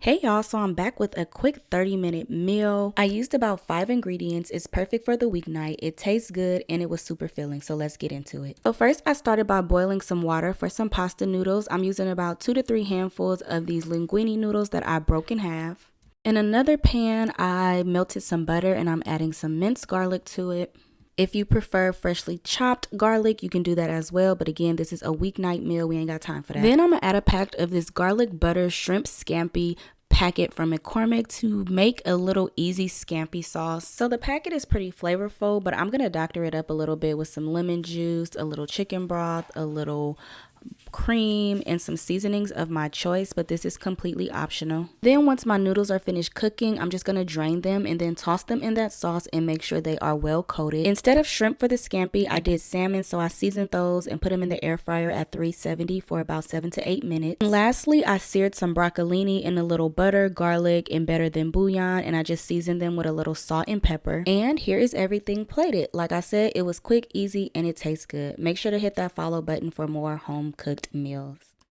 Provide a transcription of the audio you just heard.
Hey y'all, so I'm back with a quick 30-minute meal. I used about 5 ingredients. It's perfect for the weeknight. It tastes good and it was super filling, so let's get into it. So first I started by boiling some water for some pasta noodles. I'm using about 2 to 3 handfuls of these linguine noodles that I broke in half. In another pan, I melted some butter and I'm adding some minced garlic to it. If you prefer freshly chopped garlic, you can do that as well. But again, this is a weeknight meal. We ain't got time for that. Then I'm going to add a pack of this garlic butter shrimp scampi packet from McCormick to make a little easy scampi sauce. So the packet is pretty flavorful, but I'm going to doctor it up a little bit with some lemon juice, a little chicken broth, a little cream, and some seasonings of my choice, but this is completely optional. Then once my noodles are finished cooking, I'm just going to drain them and then toss them in that sauce and make sure they are well coated. Instead of shrimp for the scampi, I did salmon, so I seasoned those and put them in the air fryer at 370 for about 7 to 8 minutes. And lastly, I seared some broccolini in a little butter, garlic, and better than bouillon, and I just seasoned them with a little salt and pepper. And here is everything plated. Like I said, it was quick, easy, and it tastes good. Make sure to hit that follow button for more home cooked meals.